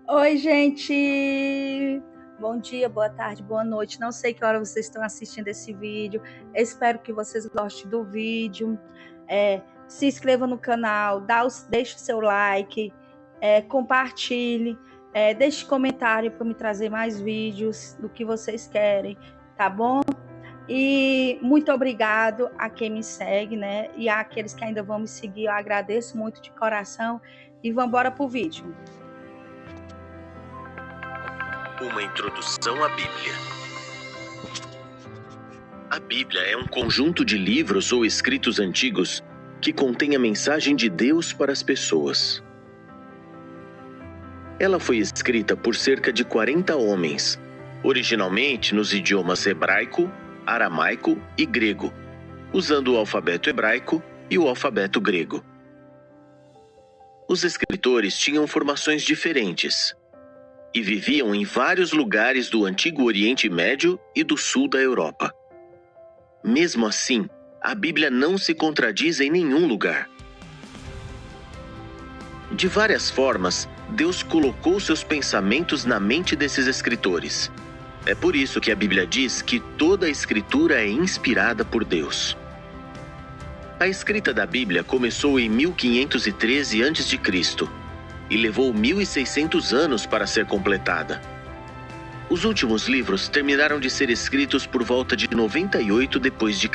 Oi, gente! Bom dia, boa tarde, boa noite. Não sei que hora vocês estão assistindo esse vídeo. Eu espero que vocês gostem do vídeo. Se inscreva no canal, deixe o seu like, compartilhe, deixe comentário para me trazer mais vídeos do que vocês querem, tá bom? E muito obrigado a quem me segue, né? E àqueles que ainda vão me seguir, eu agradeço muito de coração. E vamos embora pro vídeo. Uma introdução à Bíblia. A Bíblia é um conjunto de livros ou escritos antigos que contém a mensagem de Deus para as pessoas. Ela foi escrita por cerca de 40 homens, originalmente nos idiomas hebraico, aramaico e grego, usando o alfabeto hebraico e o alfabeto grego. Os escritores tinham formações diferentes e viviam em vários lugares do Antigo Oriente Médio e do sul da Europa. Mesmo assim, a Bíblia não se contradiz em nenhum lugar. De várias formas, Deus colocou seus pensamentos na mente desses escritores. É por isso que a Bíblia diz que toda a Escritura é inspirada por Deus. A escrita da Bíblia começou em 1513 a.C., e levou 1.600 anos para ser completada. Os últimos livros terminaram de ser escritos por volta de 98 d.C.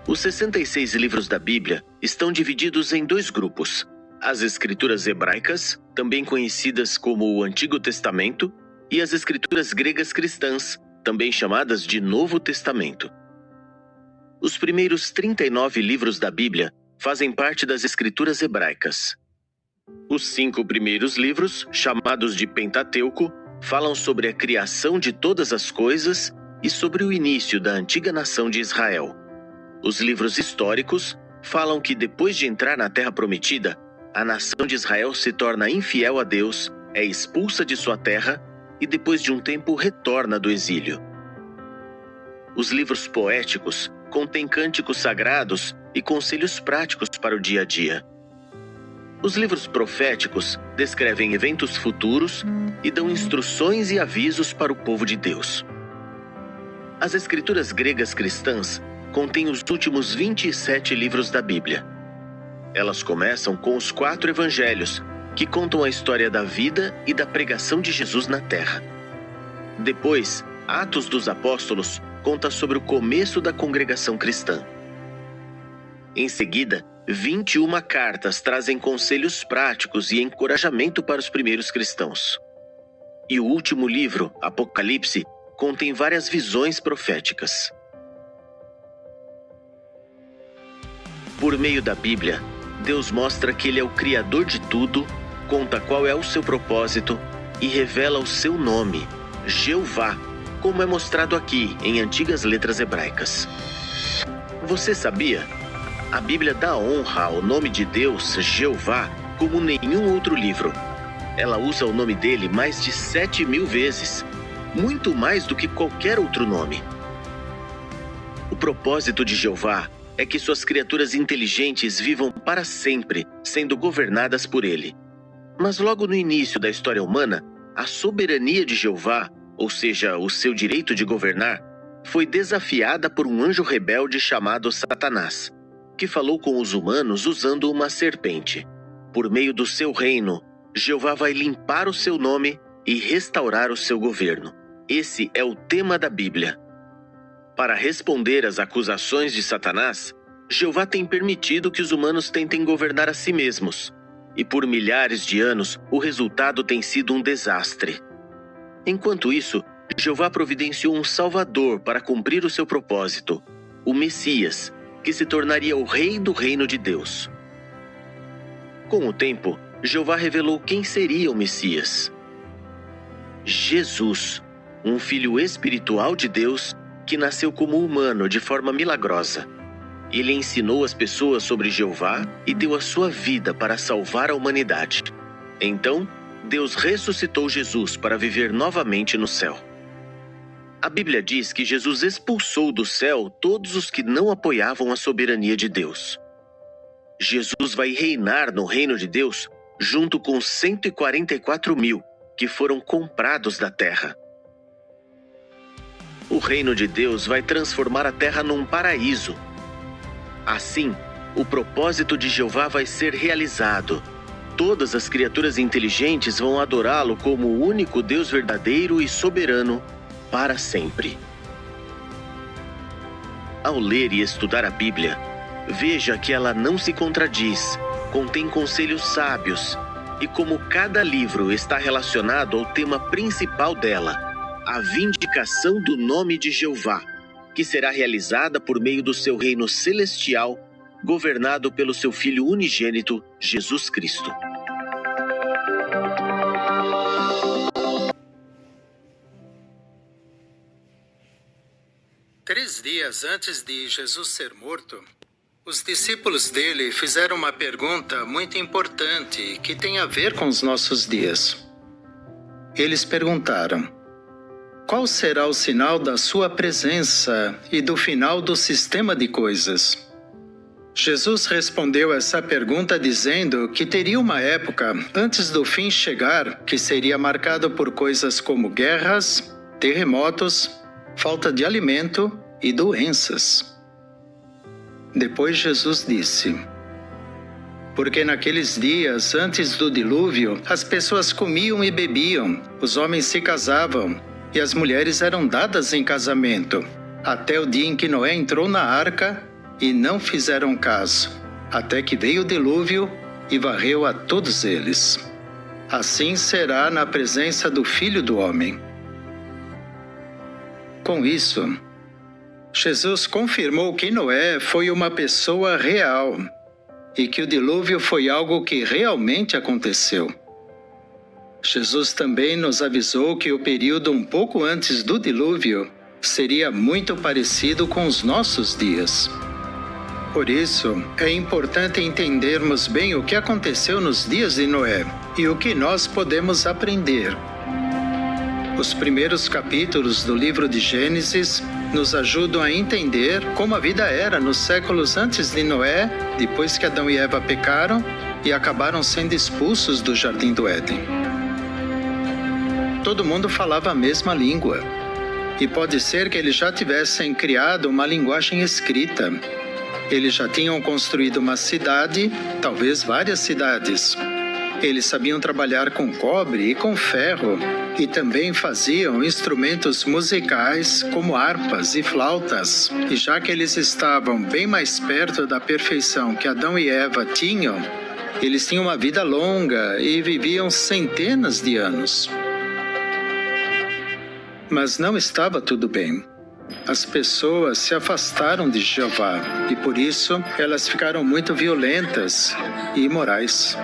Os 66 livros da Bíblia estão divididos em dois grupos: as escrituras hebraicas, também conhecidas como o Antigo Testamento, e as escrituras gregas cristãs, também chamadas de Novo Testamento. Os primeiros 39 livros da Bíblia fazem parte das escrituras hebraicas. Os 5 primeiros livros, chamados de Pentateuco, falam sobre a criação de todas as coisas e sobre o início da antiga nação de Israel. Os livros históricos falam que depois de entrar na Terra Prometida, a nação de Israel se torna infiel a Deus, é expulsa de sua terra e depois de um tempo retorna do exílio. Os livros poéticos contêm cânticos sagrados e conselhos práticos para o dia a dia. Os livros proféticos descrevem eventos futuros e dão instruções e avisos para o povo de Deus. As escrituras gregas cristãs contêm os últimos 27 livros da Bíblia. Elas começam com os 4 evangelhos, que contam a história da vida e da pregação de Jesus na Terra. Depois, Atos dos Apóstolos conta sobre o começo da congregação cristã. Em seguida, 21 cartas trazem conselhos práticos e encorajamento para os primeiros cristãos. E o último livro, Apocalipse, contém várias visões proféticas. Por meio da Bíblia, Deus mostra que Ele é o Criador de tudo, conta qual é o seu propósito e revela o seu nome, Jeová, como é mostrado aqui em antigas letras hebraicas. Você sabia? A Bíblia dá honra ao nome de Deus, Jeová, como nenhum outro livro. Ela usa o nome dele mais de 7.000 vezes, muito mais do que qualquer outro nome. O propósito de Jeová é que suas criaturas inteligentes vivam para sempre, sendo governadas por ele. Mas logo no início da história humana, a soberania de Jeová, ou seja, o seu direito de governar, foi desafiada por um anjo rebelde chamado Satanás, que falou com os humanos usando uma serpente. Por meio do seu reino, Jeová vai limpar o seu nome e restaurar o seu governo. Esse é o tema da Bíblia. Para responder às acusações de Satanás, Jeová tem permitido que os humanos tentem governar a si mesmos. E por milhares de anos, o resultado tem sido um desastre. Enquanto isso, Jeová providenciou um Salvador para cumprir o seu propósito, o Messias, que se tornaria o rei do reino de Deus. Com o tempo, Jeová revelou quem seria o Messias. Jesus, um filho espiritual de Deus que nasceu como humano de forma milagrosa. Ele ensinou as pessoas sobre Jeová e deu a sua vida para salvar a humanidade. Então, Deus ressuscitou Jesus para viver novamente no céu. A Bíblia diz que Jesus expulsou do céu todos os que não apoiavam a soberania de Deus. Jesus vai reinar no reino de Deus junto com 144.000 que foram comprados da terra. O reino de Deus vai transformar a terra num paraíso. Assim, o propósito de Jeová vai ser realizado. Todas as criaturas inteligentes vão adorá-lo como o único Deus verdadeiro e soberano para sempre. Ao ler e estudar a Bíblia, veja que ela não se contradiz, contém conselhos sábios, e como cada livro está relacionado ao tema principal dela, a vindicação do nome de Jeová, que será realizada por meio do seu reino celestial, governado pelo seu Filho unigênito, Jesus Cristo. Três dias antes de Jesus ser morto, os discípulos dele fizeram uma pergunta muito importante que tem a ver com os nossos dias. Eles perguntaram: qual será o sinal da sua presença e do final do sistema de coisas? Jesus respondeu essa pergunta dizendo que teria uma época antes do fim chegar que seria marcado por coisas como guerras, terremotos, falta de alimento e doenças. Depois Jesus disse: porque naqueles dias antes do dilúvio, as pessoas comiam e bebiam, os homens se casavam e as mulheres eram dadas em casamento, até o dia em que Noé entrou na arca e não fizeram caso, até que veio o dilúvio e varreu a todos eles. Assim será na presença do Filho do Homem. Com isso, Jesus confirmou que Noé foi uma pessoa real e que o dilúvio foi algo que realmente aconteceu. Jesus também nos avisou que o período um pouco antes do dilúvio seria muito parecido com os nossos dias. Por isso, é importante entendermos bem o que aconteceu nos dias de Noé e o que nós podemos aprender. Os primeiros capítulos do livro de Gênesis nos ajudam a entender como a vida era nos séculos antes de Noé, depois que Adão e Eva pecaram e acabaram sendo expulsos do Jardim do Éden. Todo mundo falava a mesma língua, e pode ser que eles já tivessem criado uma linguagem escrita. Eles já tinham construído uma cidade, talvez várias cidades. Eles sabiam trabalhar com cobre e com ferro, e também faziam instrumentos musicais como harpas e flautas. E já que eles estavam bem mais perto da perfeição que Adão e Eva tinham, eles tinham uma vida longa e viviam centenas de anos. Mas não estava tudo bem. As pessoas se afastaram de Jeová e por isso elas ficaram muito violentas e imorais.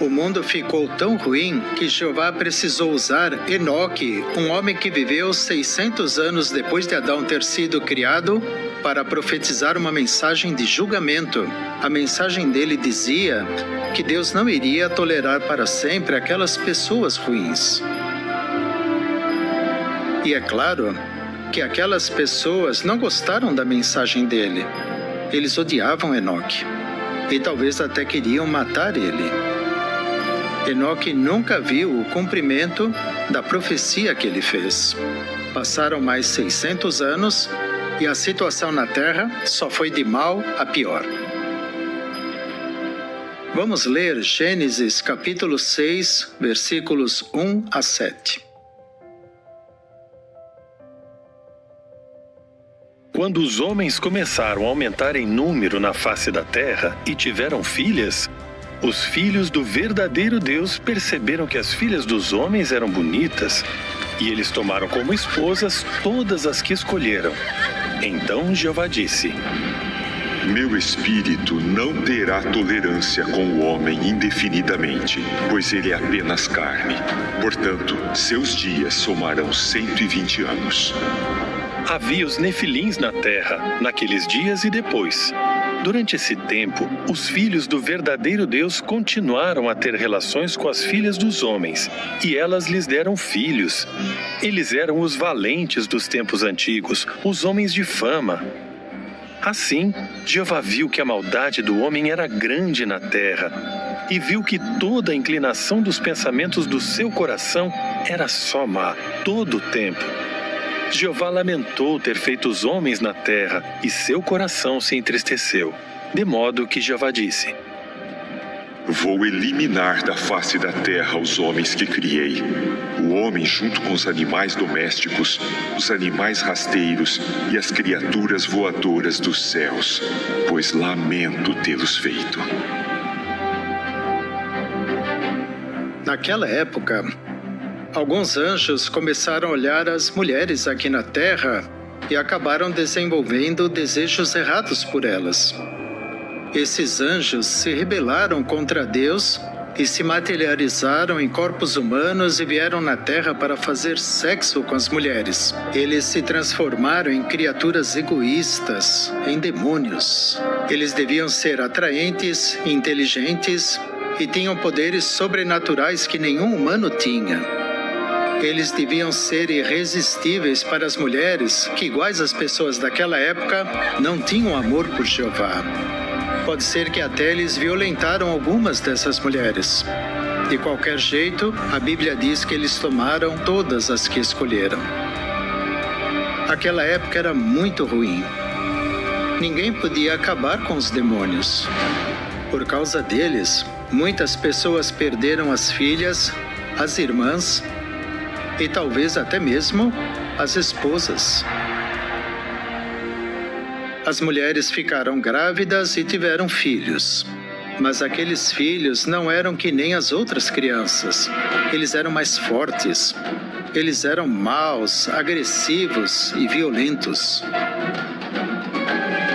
O mundo ficou tão ruim que Jeová precisou usar Enoque, um homem que viveu 600 anos depois de Adão ter sido criado, para profetizar uma mensagem de julgamento. A mensagem dele dizia que Deus não iria tolerar para sempre aquelas pessoas ruins. E é claro que aquelas pessoas não gostaram da mensagem dele. Eles odiavam Enoque e talvez até queriam matar ele. Enoque nunca viu o cumprimento da profecia que ele fez. Passaram mais 600 anos e a situação na Terra só foi de mal a pior. Vamos ler Gênesis capítulo 6, versículos 1 a 7. Quando os homens começaram a aumentar em número na face da terra e tiveram filhas, os filhos do verdadeiro Deus perceberam que as filhas dos homens eram bonitas, e eles tomaram como esposas todas as que escolheram. Então Jeová disse: Meu espírito não terá tolerância com o homem indefinidamente, pois ele é apenas carne. Portanto, seus dias somarão 120 anos. Havia os nefilins na terra, naqueles dias e depois. Durante esse tempo, os filhos do verdadeiro Deus continuaram a ter relações com as filhas dos homens, e elas lhes deram filhos. Eles eram os valentes dos tempos antigos, os homens de fama. Assim, Jeová viu que a maldade do homem era grande na terra, e viu que toda a inclinação dos pensamentos do seu coração era só má, todo o tempo. Jeová lamentou ter feito os homens na terra, e seu coração se entristeceu. De modo que Jeová disse: Vou eliminar da face da terra os homens que criei. O homem junto com os animais domésticos, os animais rasteiros e as criaturas voadoras dos céus, pois lamento tê-los feito. Naquela época, alguns anjos começaram a olhar as mulheres aqui na terra e acabaram desenvolvendo desejos errados por elas. Esses anjos se rebelaram contra Deus e se materializaram em corpos humanos e vieram na terra para fazer sexo com as mulheres. Eles se transformaram em criaturas egoístas, em demônios. Eles deviam ser atraentes, inteligentes e tinham poderes sobrenaturais que nenhum humano tinha. Eles deviam ser irresistíveis para as mulheres que, iguais às pessoas daquela época, não tinham amor por Jeová. Pode ser que até eles violentaram algumas dessas mulheres. De qualquer jeito, a Bíblia diz que eles tomaram todas as que escolheram. Aquela época era muito ruim. Ninguém podia acabar com os demônios. Por causa deles, muitas pessoas perderam as filhas, as irmãs e talvez até mesmo as esposas. As mulheres ficaram grávidas e tiveram filhos. Mas aqueles filhos não eram que nem as outras crianças. Eles eram mais fortes. Eles eram maus, agressivos e violentos.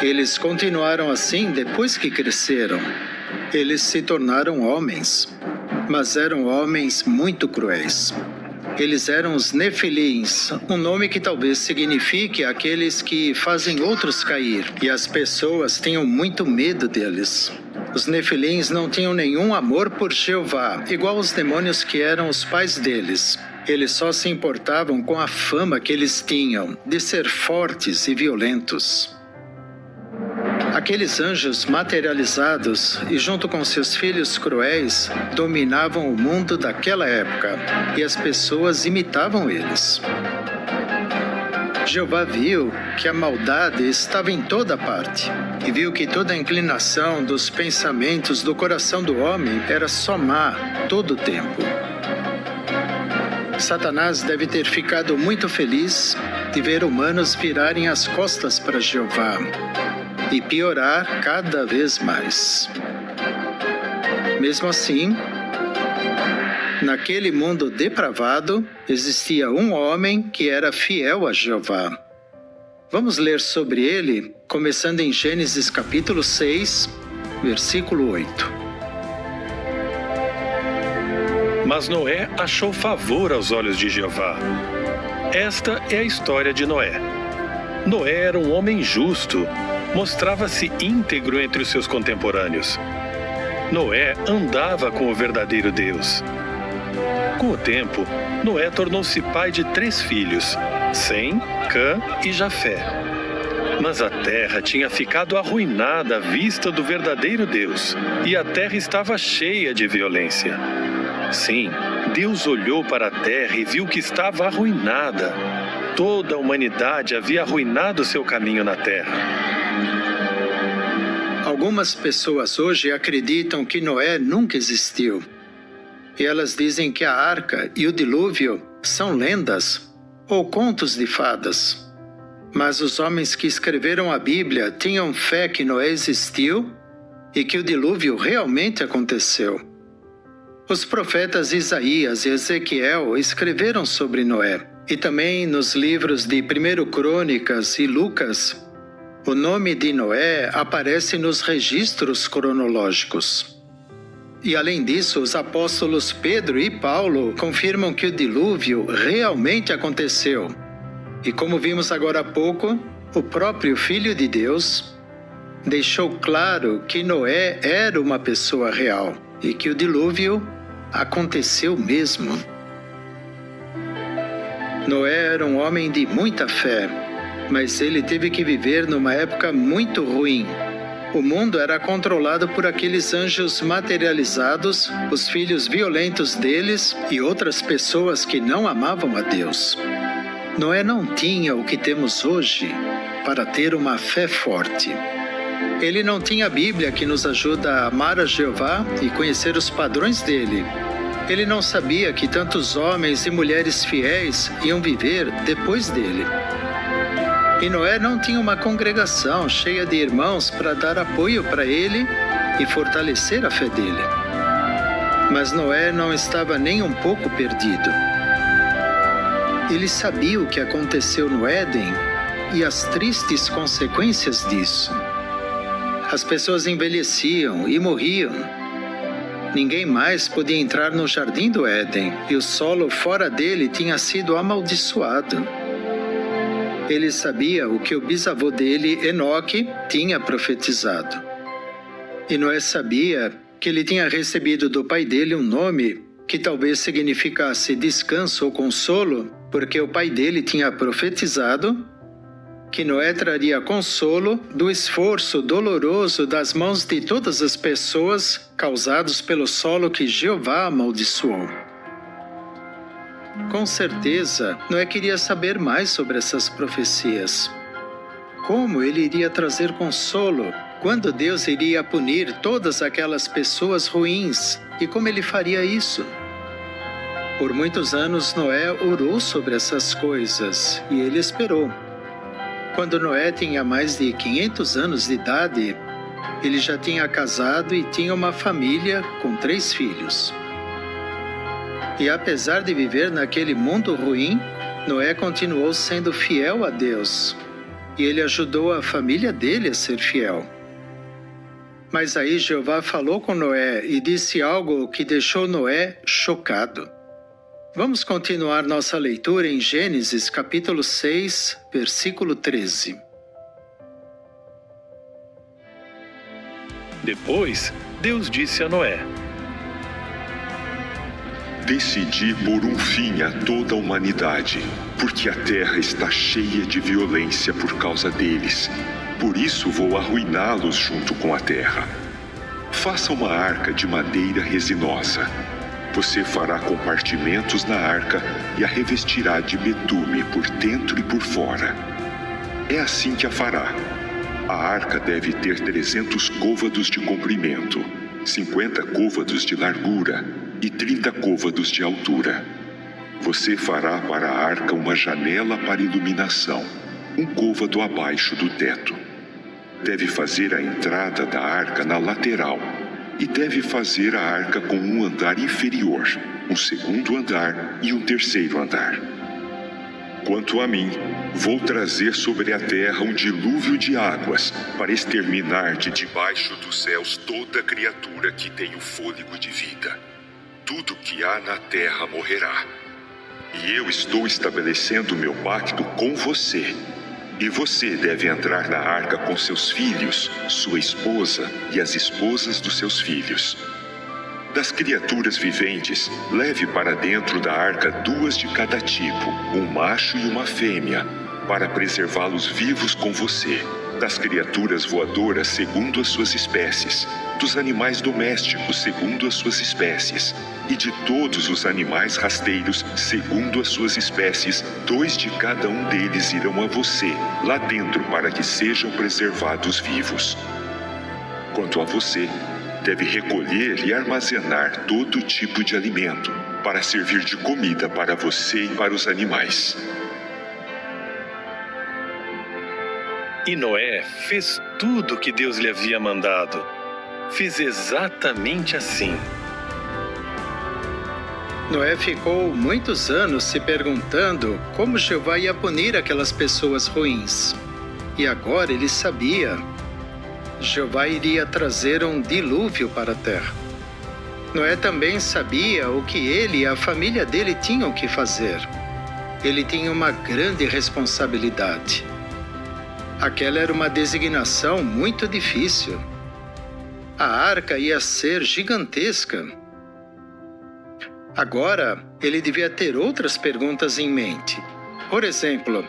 Eles continuaram assim depois que cresceram. Eles se tornaram homens, mas eram homens muito cruéis. Eles eram os Nefilins, um nome que talvez signifique aqueles que fazem outros cair, e as pessoas tinham muito medo deles. Os Nefilins não tinham nenhum amor por Jeová, igual os demônios que eram os pais deles. Eles só se importavam com a fama que eles tinham, de ser fortes e violentos. Aqueles anjos materializados e junto com seus filhos cruéis dominavam o mundo daquela época e as pessoas imitavam eles. Jeová viu que a maldade estava em toda parte e viu que toda a inclinação dos pensamentos do coração do homem era só má todo o tempo. Satanás deve ter ficado muito feliz de ver humanos virarem as costas para Jeová e piorar cada vez mais. Mesmo assim, naquele mundo depravado, existia um homem que era fiel a Jeová. Vamos ler sobre ele, começando em Gênesis capítulo 6, versículo 8. Mas Noé achou favor aos olhos de Jeová. Esta é a história de Noé. Noé era um homem justo, mostrava-se íntegro entre os seus contemporâneos. Noé andava com o verdadeiro Deus. Com o tempo, Noé tornou-se pai de 3 filhos, Sem, Cã e Jafé. Mas a terra tinha ficado arruinada à vista do verdadeiro Deus, e a terra estava cheia de violência. Sim, Deus olhou para a terra e viu que estava arruinada. Toda a humanidade havia arruinado seu caminho na terra. Algumas pessoas hoje acreditam que Noé nunca existiu. E elas dizem que a arca e o dilúvio são lendas ou contos de fadas. Mas os homens que escreveram a Bíblia tinham fé que Noé existiu e que o dilúvio realmente aconteceu. Os profetas Isaías e Ezequiel escreveram sobre Noé. E também nos livros de 1 Crônicas e Lucas, o nome de Noé aparece nos registros cronológicos. E além disso, os apóstolos Pedro e Paulo confirmam que o dilúvio realmente aconteceu. E como vimos agora há pouco, o próprio Filho de Deus deixou claro que Noé era uma pessoa real e que o dilúvio aconteceu mesmo. Noé era um homem de muita fé, mas ele teve que viver numa época muito ruim, O mundo era controlado por aqueles anjos materializados, os filhos violentos deles e outras pessoas que não amavam a Deus. Noé não tinha o que temos hoje para ter uma fé forte. Ele não tinha a Bíblia que nos ajuda a amar a Jeová e conhecer os padrões dele. Ele não sabia que tantos homens e mulheres fiéis iam viver depois dele. E Noé não tinha uma congregação cheia de irmãos para dar apoio para ele e fortalecer a fé dele. Mas Noé não estava nem um pouco perdido. Ele sabia o que aconteceu no Éden e as tristes consequências disso. As pessoas envelheciam e morriam. Ninguém mais podia entrar no jardim do Éden e o solo fora dele tinha sido amaldiçoado. Ele sabia o que o bisavô dele, Enoque, tinha profetizado. E Noé sabia que ele tinha recebido do pai dele um nome que talvez significasse descanso ou consolo, porque o pai dele tinha profetizado que Noé traria consolo do esforço doloroso das mãos de todas as pessoas causados pelo solo que Jeová amaldiçoou. Com certeza, Noé queria saber mais sobre essas profecias. Como ele iria trazer consolo? Quando Deus iria punir todas aquelas pessoas ruins? E como ele faria isso? Por muitos anos, Noé orou sobre essas coisas e ele esperou. Quando Noé tinha mais de 500 anos de idade, ele já tinha casado e tinha uma família com 3 filhos. E apesar de viver naquele mundo ruim, Noé continuou sendo fiel a Deus. E ele ajudou a família dele a ser fiel. Mas aí Jeová falou com Noé e disse algo que deixou Noé chocado. Vamos continuar nossa leitura em Gênesis capítulo 6, versículo 13. Depois, Deus disse a Noé: Decidi pôr um fim a toda a humanidade, porque a terra está cheia de violência por causa deles. Por isso vou arruiná-los junto com a terra. Faça uma arca de madeira resinosa. Você fará compartimentos na arca e a revestirá de betume por dentro e por fora. É assim que a fará. A arca deve ter 300 côvados de comprimento, 50 côvados de largura e 30 côvados de altura. Você fará para a arca uma janela para iluminação, um côvado abaixo do teto. Deve fazer a entrada da arca na lateral e deve fazer a arca com um andar inferior, um segundo andar e um terceiro andar. Quanto a mim, vou trazer sobre a terra um dilúvio de águas para exterminar de debaixo dos céus toda criatura que tem o fôlego de vida. Tudo que há na terra morrerá. E eu estou estabelecendo meu pacto com você. E você deve entrar na arca com seus filhos, sua esposa e as esposas dos seus filhos. Das criaturas viventes, leve para dentro da arca 2 de cada tipo, um macho e uma fêmea, para preservá-los vivos com você. Das criaturas voadoras segundo as suas espécies, dos animais domésticos segundo as suas espécies, e de todos os animais rasteiros segundo as suas espécies, 2 de cada um deles irão a você, lá dentro, para que sejam preservados vivos. Quanto a você, deve recolher e armazenar todo tipo de alimento, para servir de comida para você e para os animais. E Noé fez tudo o que Deus lhe havia mandado. Fez exatamente assim. Noé ficou muitos anos se perguntando como Jeová ia punir aquelas pessoas ruins. E agora ele sabia. Jeová iria trazer um dilúvio para a terra. Noé também sabia o que ele e a família dele tinham que fazer. Ele tinha uma grande responsabilidade. Aquela era uma designação muito difícil. A arca ia ser gigantesca. Agora, ele devia ter outras perguntas em mente. Por exemplo,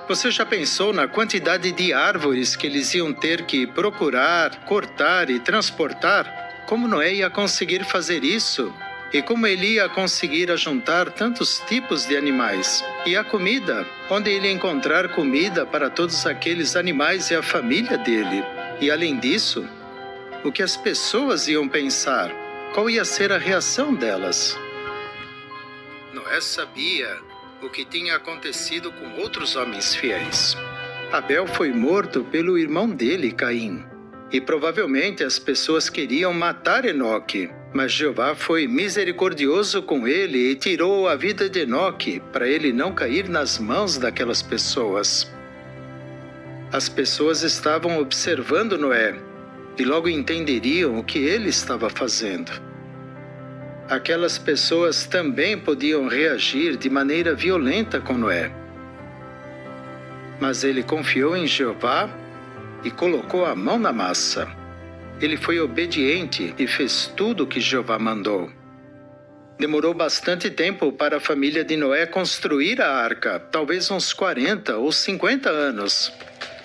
Você já pensou na quantidade de árvores que eles iam ter que procurar, cortar e transportar? Como Noé ia conseguir fazer isso? E como ele ia conseguir ajuntar tantos tipos de animais? E a comida? Onde ele ia encontrar comida para todos aqueles animais e a família dele? E além disso, o que as pessoas iam pensar? Qual ia ser a reação delas? Noé sabia o que tinha acontecido com outros homens fiéis. Abel foi morto pelo irmão dele, Caim. E provavelmente as pessoas queriam matar Enoque, mas Jeová foi misericordioso com ele e tirou a vida de Enoque para ele não cair nas mãos daquelas pessoas. As pessoas estavam observando Noé e logo entenderiam o que ele estava fazendo. Aquelas pessoas também podiam reagir de maneira violenta com Noé. Mas ele confiou em Jeová e colocou a mão na massa. Ele foi obediente e fez tudo o que Jeová mandou. Demorou bastante tempo para a família de Noé construir a arca, talvez uns 40 ou 50 anos.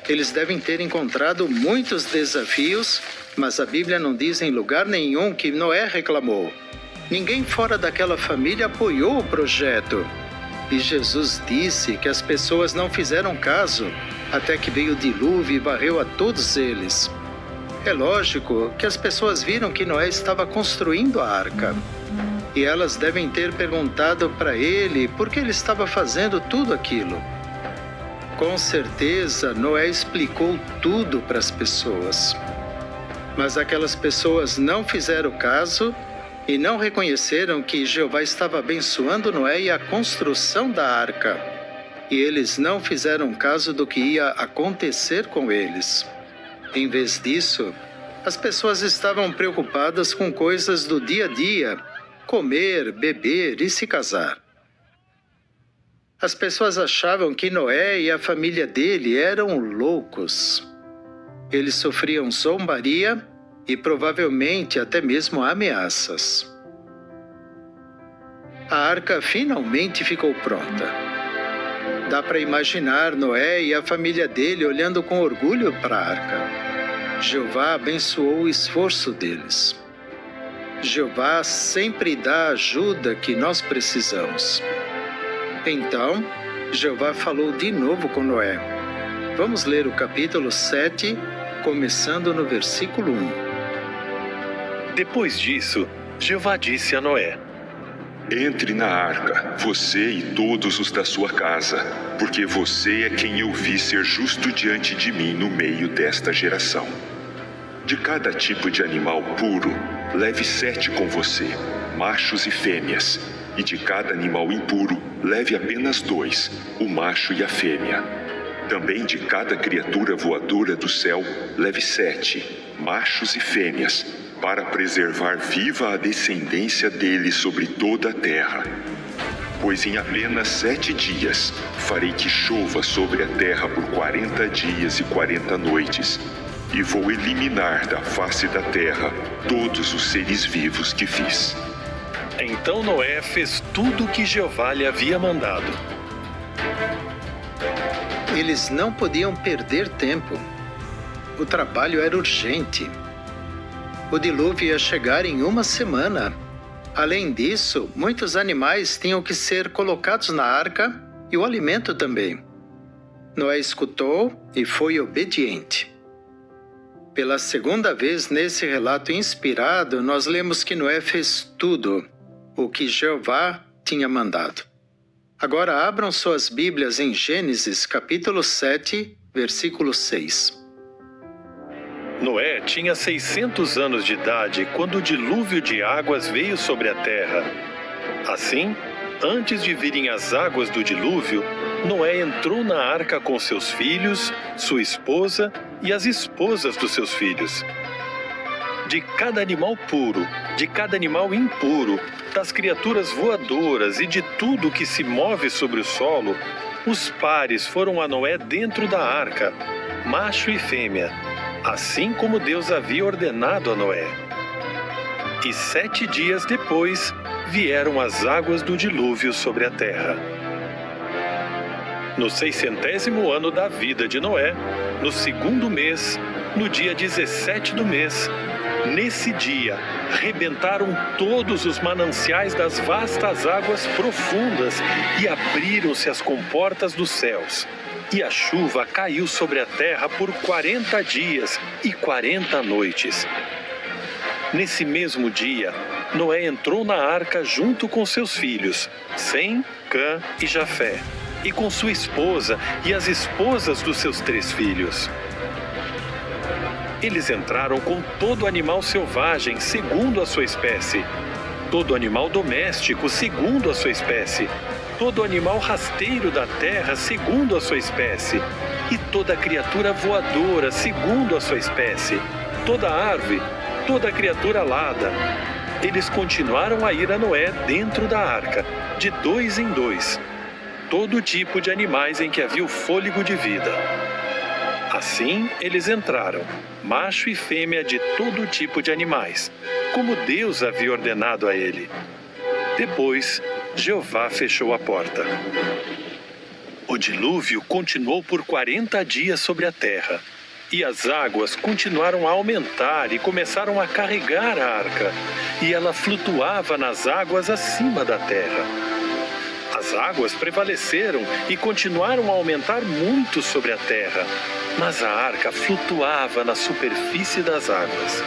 Eles devem ter encontrado muitos desafios, mas a Bíblia não diz em lugar nenhum que Noé reclamou. Ninguém fora daquela família apoiou o projeto. E Jesus disse que as pessoas não fizeram caso, até que veio o dilúvio e varreu a todos eles. É lógico que as pessoas viram que Noé estava construindo a arca. E elas devem ter perguntado para ele por que ele estava fazendo tudo aquilo. Com certeza, Noé explicou tudo para as pessoas. Mas aquelas pessoas não fizeram caso e não reconheceram que Jeová estava abençoando Noé e a construção da arca. E eles não fizeram caso do que ia acontecer com eles. Em vez disso, as pessoas estavam preocupadas com coisas do dia a dia, comer, beber e se casar. As pessoas achavam que Noé e a família dele eram loucos. Eles sofriam zombaria e provavelmente até mesmo ameaças. A arca finalmente ficou pronta. Dá para imaginar Noé e a família dele olhando com orgulho para a arca. Jeová abençoou o esforço deles. Jeová sempre dá a ajuda que nós precisamos. Então, Jeová falou de novo com Noé. Vamos ler o capítulo 7, começando no versículo 1. Depois disso, Jeová disse a Noé: Entre na arca, você e todos os da sua casa, porque você é quem eu vi ser justo diante de mim no meio desta geração. De cada tipo de animal puro, leve 7 com você, machos e fêmeas. E de cada animal impuro, leve apenas 2, o macho e a fêmea. Também de cada criatura voadora do céu, leve 7, machos e fêmeas, para preservar viva a descendência dele sobre toda a terra. Pois em apenas 7 dias farei que chova sobre a terra por 40 dias e 40 noites, e vou eliminar da face da terra todos os seres vivos que fiz. Então Noé fez tudo o que Jeová lhe havia mandado. Eles não podiam perder tempo. O trabalho era urgente. O dilúvio ia chegar em 1 semana. Além disso, muitos animais tinham que ser colocados na arca e o alimento também. Noé escutou e foi obediente. Pela segunda vez nesse relato inspirado, nós lemos que Noé fez tudo o que Jeová tinha mandado. Agora abram suas Bíblias em Gênesis, capítulo 7, versículo 6. Noé tinha 600 anos de idade quando o dilúvio de águas veio sobre a terra. Assim, antes de virem as águas do dilúvio, Noé entrou na arca com seus filhos, sua esposa e as esposas dos seus filhos. De cada animal puro, de cada animal impuro, das criaturas voadoras e de tudo que se move sobre o solo, os pares foram a Noé dentro da arca, macho e fêmea, assim como Deus havia ordenado a Noé. E 7 dias depois, vieram as águas do dilúvio sobre a terra. No 600º ano da vida de Noé, no 2º mês, no dia 17 do mês, nesse dia, rebentaram todos os mananciais das vastas águas profundas e abriram-se as comportas dos céus. E a chuva caiu sobre a terra por 40 dias e 40 noites. Nesse mesmo dia, Noé entrou na arca junto com seus filhos, Sem, Cã e Jafé, e com sua esposa e as esposas dos seus 3 filhos. Eles entraram com todo animal selvagem segundo a sua espécie, todo animal doméstico segundo a sua espécie, todo animal rasteiro da terra segundo a sua espécie, e toda criatura voadora segundo a sua espécie, toda árvore, toda criatura alada. Eles continuaram a ir a Noé dentro da arca, de 2 em 2, todo tipo de animais em que havia o fôlego de vida. Assim eles entraram, macho e fêmea de todo tipo de animais, como Deus havia ordenado a ele. Depois, Jeová fechou a porta. O dilúvio continuou por 40 dias sobre a terra, e as águas continuaram a aumentar e começaram a carregar a arca, e ela flutuava nas águas acima da terra. As águas prevaleceram e continuaram a aumentar muito sobre a terra, mas a arca flutuava na superfície das águas.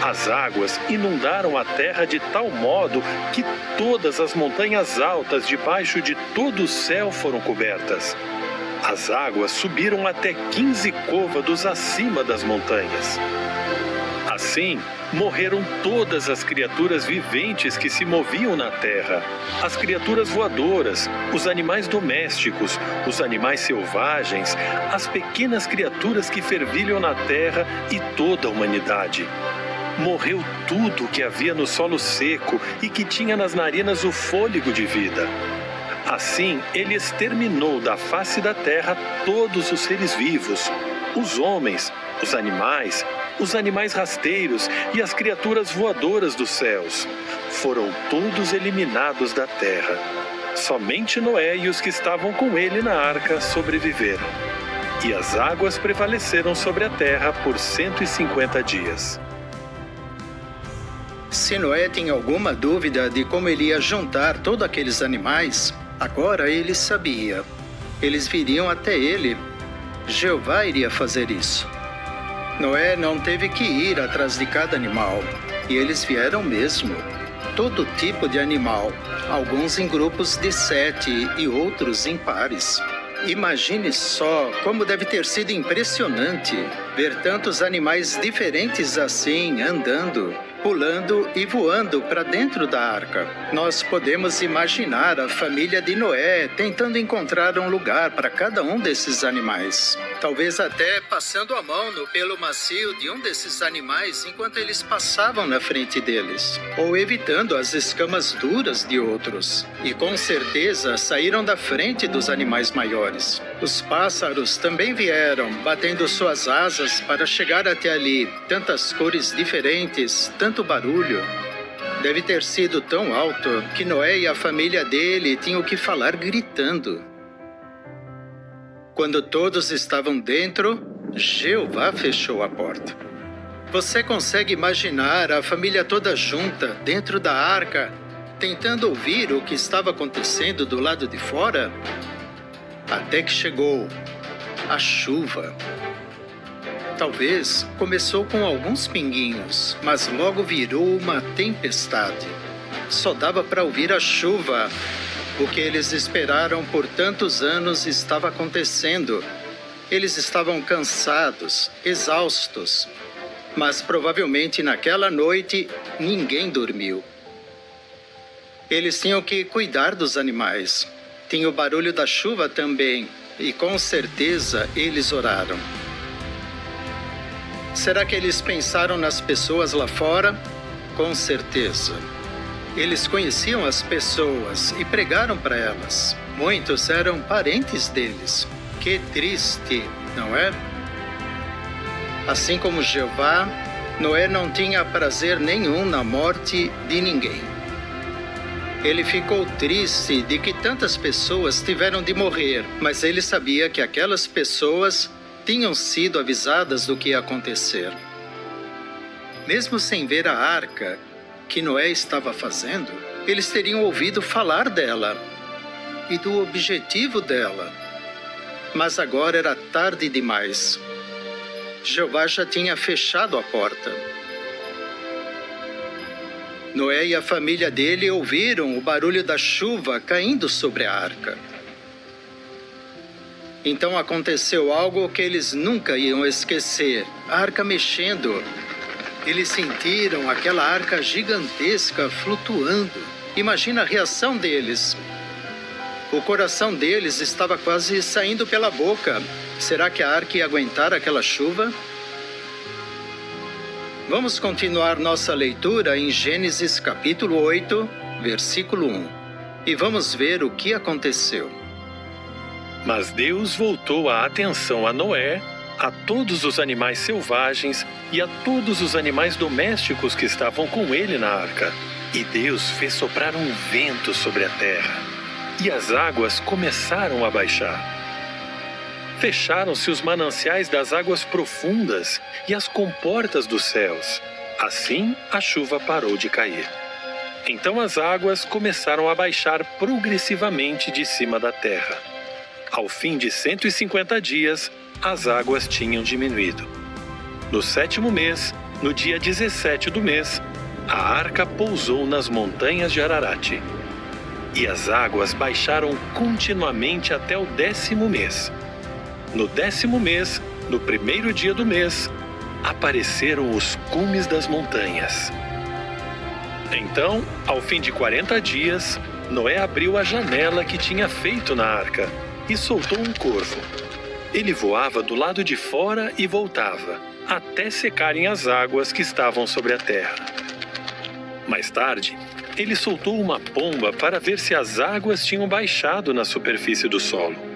As águas inundaram a terra de tal modo que todas as montanhas altas debaixo de todo o céu foram cobertas. As águas subiram até 15 côvados acima das montanhas. Assim, morreram todas as criaturas viventes que se moviam na terra, as criaturas voadoras, os animais domésticos, os animais selvagens, as pequenas criaturas que fervilham na terra e toda a humanidade. Morreu tudo que havia no solo seco e que tinha nas narinas o fôlego de vida. Assim, ele exterminou da face da terra todos os seres vivos, os homens, os animais rasteiros e as criaturas voadoras dos céus. Foram todos eliminados da terra. Somente Noé e os que estavam com ele na arca sobreviveram. E as águas prevaleceram sobre a terra por 150 dias. Se Noé tinha alguma dúvida de como ele ia juntar todos aqueles animais, agora ele sabia. Eles viriam até ele. Jeová iria fazer isso. Noé não teve que ir atrás de cada animal, e eles vieram mesmo. Todo tipo de animal, alguns em grupos de 7 e outros em pares. Imagine só como deve ter sido impressionante ver tantos animais diferentes assim andando, pulando e voando para dentro da arca. Nós podemos imaginar a família de Noé tentando encontrar um lugar para cada um desses animais. Talvez até passando a mão no pelo macio de um desses animais enquanto eles passavam na frente deles, ou evitando as escamas duras de outros. E com certeza saíram da frente dos animais maiores. Os pássaros também vieram, batendo suas asas para chegar até ali. Tantas cores diferentes, tanto barulho. Deve ter sido tão alto que Noé e a família dele tinham que falar gritando. Quando todos estavam dentro, Jeová fechou a porta. Você consegue imaginar a família toda junta dentro da arca, tentando ouvir o que estava acontecendo do lado de fora? Até que chegou a chuva. Talvez começou com alguns pinguinhos, mas logo virou uma tempestade. Só dava para ouvir a chuva. O que eles esperaram por tantos anos estava acontecendo. Eles estavam cansados, exaustos. Mas provavelmente naquela noite ninguém dormiu. Eles tinham que cuidar dos animais. Tinha o barulho da chuva também, e com certeza eles oraram. Será que eles pensaram nas pessoas lá fora? Com certeza. Eles conheciam as pessoas e pregaram para elas. Muitos eram parentes deles. Que triste, não é? Assim como Jeová, Noé não tinha prazer nenhum na morte de ninguém. Ele ficou triste de que tantas pessoas tiveram de morrer, mas ele sabia que aquelas pessoas tinham sido avisadas do que ia acontecer. Mesmo sem ver a arca que Noé estava fazendo, eles teriam ouvido falar dela e do objetivo dela. Mas agora era tarde demais. Jeová já tinha fechado a porta. Noé e a família dele ouviram o barulho da chuva caindo sobre a arca. Então aconteceu algo que eles nunca iam esquecer: a arca mexendo. Eles sentiram aquela arca gigantesca flutuando. Imagina a reação deles. O coração deles estava quase saindo pela boca. Será que a arca ia aguentar aquela chuva? Vamos continuar nossa leitura em Gênesis capítulo 8, versículo 1. E vamos ver o que aconteceu. Mas Deus voltou a atenção a Noé, a todos os animais selvagens e a todos os animais domésticos que estavam com ele na arca. E Deus fez soprar um vento sobre a terra, e as águas começaram a baixar. Fecharam-se os mananciais das águas profundas e as comportas dos céus. Assim, a chuva parou de cair. Então as águas começaram a baixar progressivamente de cima da terra. Ao fim de 150 dias, as águas tinham diminuído. No 7º mês, no dia 17 do mês, a arca pousou nas montanhas de Ararat. E as águas baixaram continuamente até o 10º mês. No 10º mês, no 1º dia do mês, apareceram os cumes das montanhas. Então, ao fim de 40 dias, Noé abriu a janela que tinha feito na arca e soltou um corvo. Ele voava do lado de fora e voltava, até secarem as águas que estavam sobre a terra. Mais tarde, ele soltou uma pomba para ver se as águas tinham baixado na superfície do solo.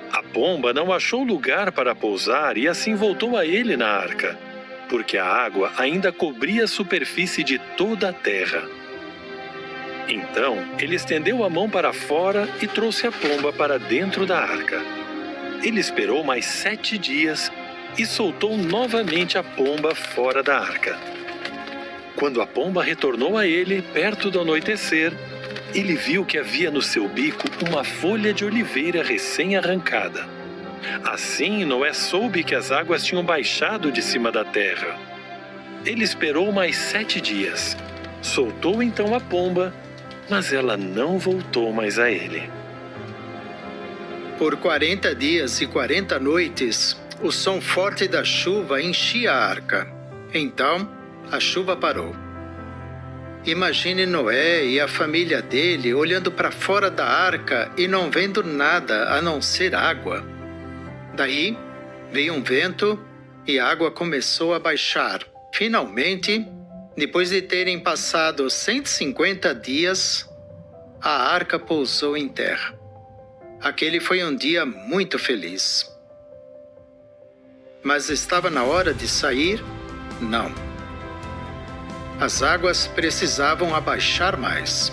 A pomba não achou lugar para pousar e assim voltou a ele na arca, porque a água ainda cobria a superfície de toda a terra. Então, ele estendeu a mão para fora e trouxe a pomba para dentro da arca. Ele esperou mais 7 dias e soltou novamente a pomba fora da arca. Quando a pomba retornou a ele, perto do anoitecer, ele viu que havia no seu bico uma folha de oliveira recém-arrancada. Assim, Noé soube que as águas tinham baixado de cima da terra. Ele esperou mais 7 dias. Soltou então a pomba, mas ela não voltou mais a ele. Por 40 dias e 40 noites, o som forte da chuva enchia a arca. Então, a chuva parou. Imagine Noé e a família dele olhando para fora da arca e não vendo nada a não ser água. Daí, veio um vento e a água começou a baixar. Finalmente, depois de terem passado 150 dias, a arca pousou em terra. Aquele foi um dia muito feliz. Mas estava na hora de sair? Não. As águas precisavam abaixar mais.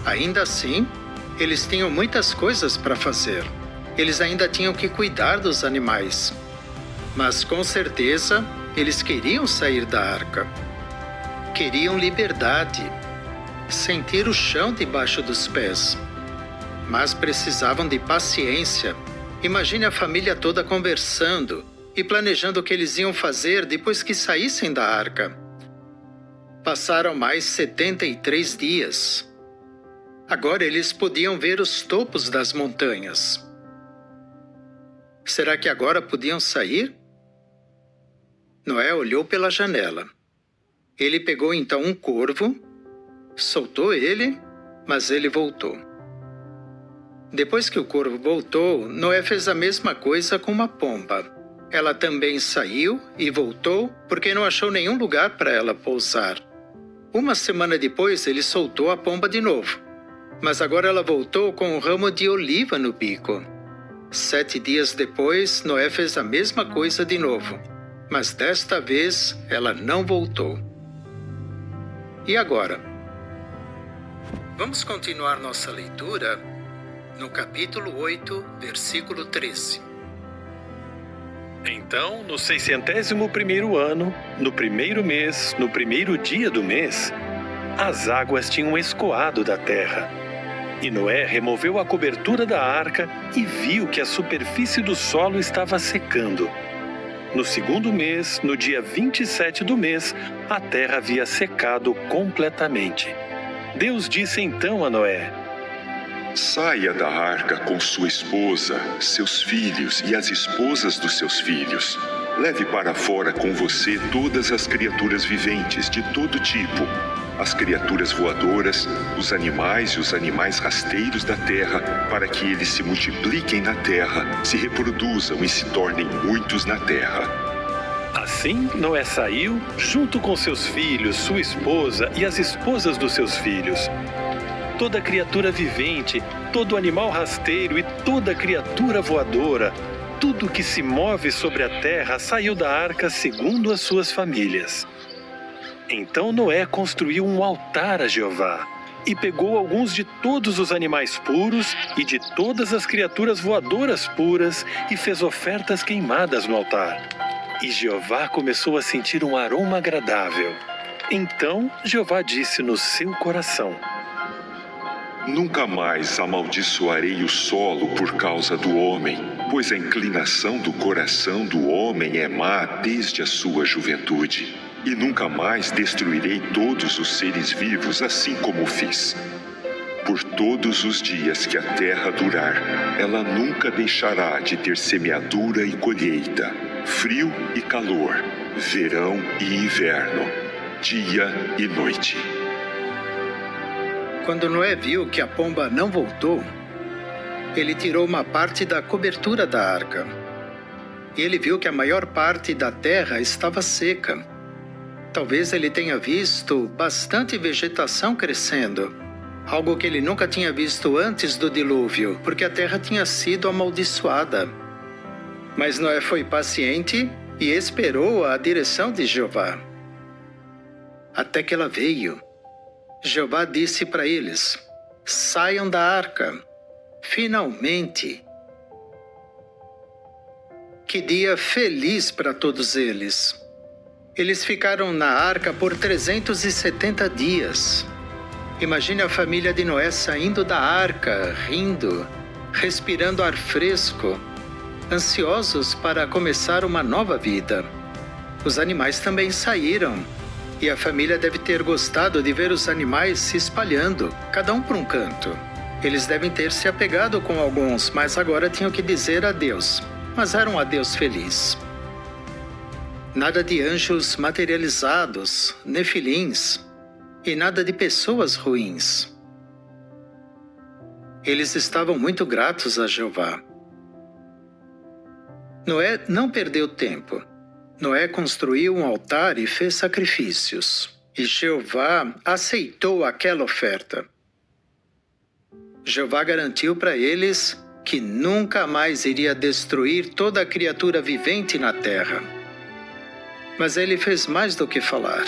Ainda assim, eles tinham muitas coisas para fazer. Eles ainda tinham que cuidar dos animais. Mas com certeza, eles queriam sair da arca. Queriam liberdade, sentir o chão debaixo dos pés. Mas precisavam de paciência. Imagine a família toda conversando e planejando o que eles iam fazer depois que saíssem da arca. Passaram mais 73 dias. Agora eles podiam ver os topos das montanhas. Será que agora podiam sair? Noé olhou pela janela. Ele pegou então um corvo, soltou ele, mas ele voltou. Depois que o corvo voltou, Noé fez a mesma coisa com uma pomba. Ela também saiu e voltou porque não achou nenhum lugar para ela pousar. Uma semana depois, ele soltou a pomba de novo. Mas agora ela voltou com um ramo de oliva no bico. 7 dias depois, Noé fez a mesma coisa de novo. Mas desta vez, ela não voltou. E agora? Vamos continuar nossa leitura no capítulo 8, versículo 13. Então, no 601º ano, no primeiro mês, no primeiro dia do mês, as águas tinham escoado da terra. E Noé removeu a cobertura da arca e viu que a superfície do solo estava secando. No segundo mês, no dia 27 do mês, a terra havia secado completamente. Deus disse então a Noé: Saia da arca com sua esposa, seus filhos e as esposas dos seus filhos. Leve para fora com você todas as criaturas viventes de todo tipo, as criaturas voadoras, os animais e os animais rasteiros da terra, para que eles se multipliquem na terra, se reproduzam e se tornem muitos na terra. Assim, Noé saiu, junto com seus filhos, sua esposa e as esposas dos seus filhos. Toda criatura vivente, todo animal rasteiro e toda criatura voadora, tudo que se move sobre a terra saiu da arca segundo as suas famílias. Então Noé construiu um altar a Jeová e pegou alguns de todos os animais puros e de todas as criaturas voadoras puras e fez ofertas queimadas no altar. E Jeová começou a sentir um aroma agradável. Então Jeová disse no seu coração: Nunca mais amaldiçoarei o solo por causa do homem, pois a inclinação do coração do homem é má desde a sua juventude. E nunca mais destruirei todos os seres vivos assim como fiz. Por todos os dias que a terra durar, ela nunca deixará de ter semeadura e colheita, frio e calor, verão e inverno, dia e noite. Quando Noé viu que a pomba não voltou, ele tirou uma parte da cobertura da arca. E ele viu que a maior parte da terra estava seca. Talvez ele tenha visto bastante vegetação crescendo, algo que ele nunca tinha visto antes do dilúvio, porque a terra tinha sido amaldiçoada. Mas Noé foi paciente e esperou a direção de Jeová. Até que ela veio. Jeová disse para eles: saiam da arca. Finalmente! Que dia feliz para todos eles! Eles ficaram na arca por 370 dias. Imagine a família de Noé saindo da arca, rindo, respirando ar fresco, ansiosos para começar uma nova vida. Os animais também saíram. E a família deve ter gostado de ver os animais se espalhando, cada um para um canto. Eles devem ter se apegado com alguns, mas agora tinham que dizer adeus. Mas era um adeus feliz. Nada de anjos materializados, nefilins, e nada de pessoas ruins. Eles estavam muito gratos a Jeová. Noé não perdeu tempo. Noé construiu um altar e fez sacrifícios. E Jeová aceitou aquela oferta. Jeová garantiu para eles que nunca mais iria destruir toda a criatura vivente na terra. Mas ele fez mais do que falar.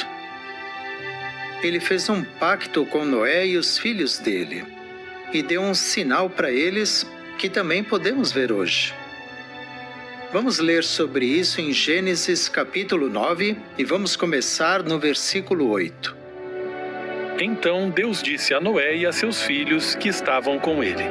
Ele fez um pacto com Noé e os filhos dele, e deu um sinal para eles que também podemos ver hoje. Vamos ler sobre isso em Gênesis capítulo 9 e vamos começar no versículo 8. Então Deus disse a Noé e a seus filhos que estavam com ele: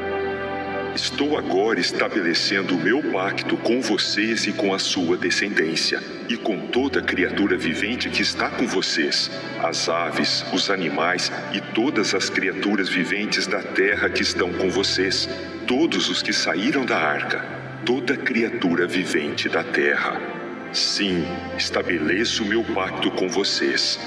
Estou agora estabelecendo o meu pacto com vocês e com a sua descendência, e com toda criatura vivente que está com vocês, as aves, os animais e todas as criaturas viventes da terra que estão com vocês, todos os que saíram da arca, toda criatura vivente da terra. Sim, estabeleço o meu pacto com vocês.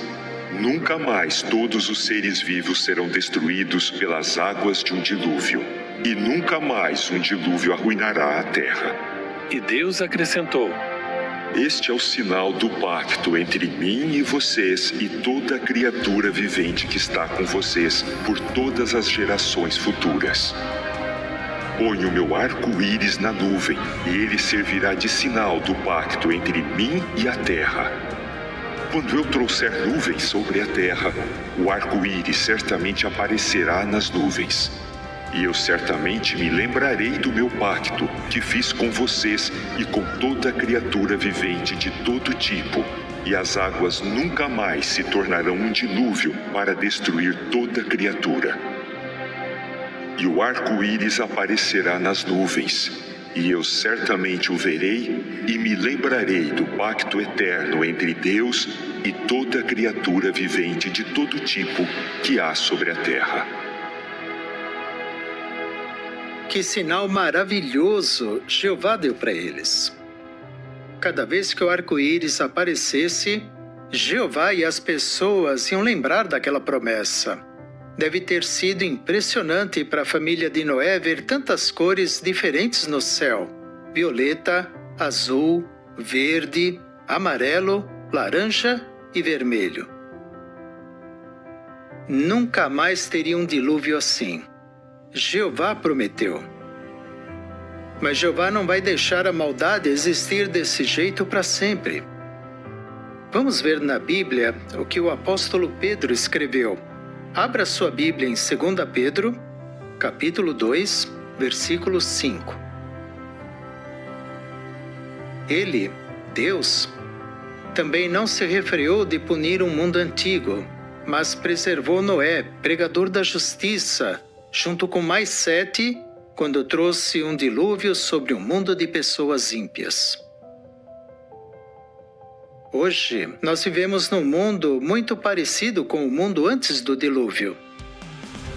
Nunca mais todos os seres vivos serão destruídos pelas águas de um dilúvio, e nunca mais um dilúvio arruinará a terra. E Deus acrescentou: Este é o sinal do pacto entre mim e vocês e toda criatura vivente que está com vocês por todas as gerações futuras. Ponho o meu arco-íris na nuvem, e ele servirá de sinal do pacto entre mim e a terra. quando eu trouxer nuvens sobre a terra, o arco-íris certamente aparecerá nas nuvens. E eu certamente me lembrarei do meu pacto que fiz com vocês e com toda criatura vivente de todo tipo, e as águas nunca mais se tornarão um dilúvio para destruir toda criatura. E o arco-íris aparecerá nas nuvens, e eu certamente o verei e me lembrarei do pacto eterno entre Deus e toda criatura vivente de todo tipo que há sobre a terra. Que sinal maravilhoso Jeová deu para eles! Cada vez que o arco-íris aparecesse, Jeová e as pessoas iam lembrar daquela promessa. Deve ter sido impressionante para a família de Noé ver tantas cores diferentes no céu: violeta, azul, verde, amarelo, laranja e vermelho. Nunca mais teria um dilúvio assim. Jeová prometeu. Mas Jeová não vai deixar a maldade existir desse jeito para sempre. Vamos ver na Bíblia o que o apóstolo Pedro escreveu. Abra sua Bíblia em 2 Pedro, capítulo 2, versículo 5. Ele, Deus, também não se refreou de punir um mundo antigo, mas preservou Noé, pregador da justiça, junto com mais 7, quando trouxe um dilúvio sobre um mundo de pessoas ímpias. Hoje, nós vivemos num mundo muito parecido com o mundo antes do dilúvio.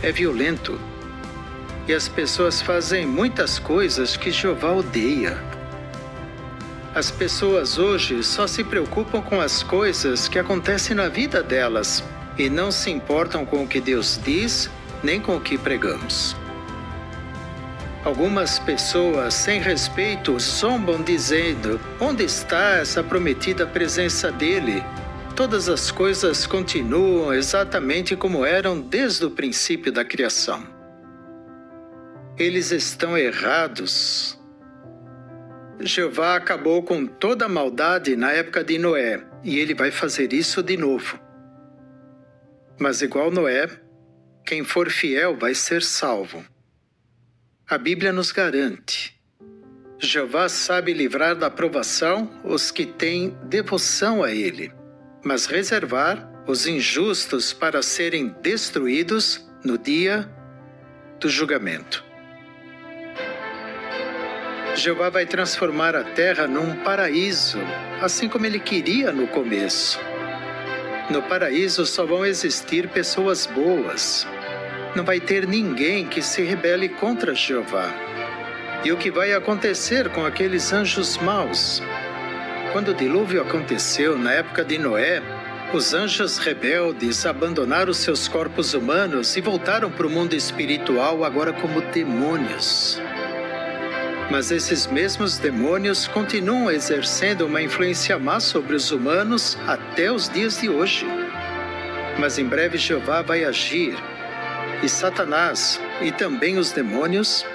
É violento. E as pessoas fazem muitas coisas que Jeová odeia. As pessoas hoje só se preocupam com as coisas que acontecem na vida delas e não se importam com o que Deus diz, nem com o que pregamos. Algumas pessoas, sem respeito, zombam dizendo: onde está essa prometida presença dele? Todas as coisas continuam exatamente como eram desde o princípio da criação. Eles estão errados. Jeová acabou com toda a maldade na época de Noé, e ele vai fazer isso de novo. Mas igual Noé, quem for fiel vai ser salvo. A Bíblia nos garante. Jeová sabe livrar da provação os que têm devoção a Ele, mas reservar os injustos para serem destruídos no dia do julgamento. Jeová vai transformar a terra num paraíso, assim como Ele queria no começo. No paraíso só vão existir pessoas boas. Não vai ter ninguém que se rebele contra Jeová. E o que vai acontecer com aqueles anjos maus? Quando o dilúvio aconteceu na época de Noé, os anjos rebeldes abandonaram seus corpos humanos e voltaram para o mundo espiritual agora como demônios. Mas esses mesmos demônios continuam exercendo uma influência má sobre os humanos até os dias de hoje. Mas em breve Jeová vai agir, e Satanás e também os demônios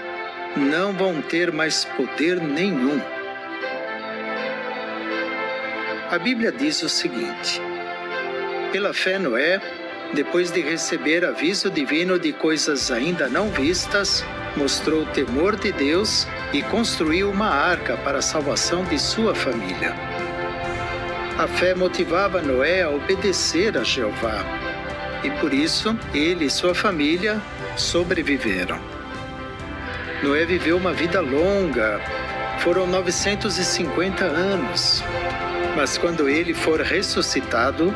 não vão ter mais poder nenhum. A Bíblia diz o seguinte: pela fé Noé, depois de receber aviso divino de coisas ainda não vistas, mostrou o temor de Deus e construiu uma arca para a salvação de sua família. A fé motivava Noé a obedecer a Jeová, e por isso ele e sua família sobreviveram. Noé viveu uma vida longa, foram 950 anos, mas quando ele for ressuscitado,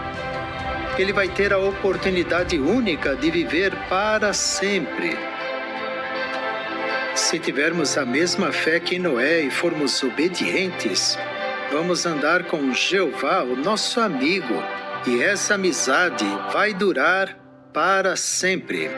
ele vai ter a oportunidade única de viver para sempre. Se tivermos a mesma fé que Noé e formos obedientes, vamos andar com Jeová, o nosso amigo, e essa amizade vai durar para sempre.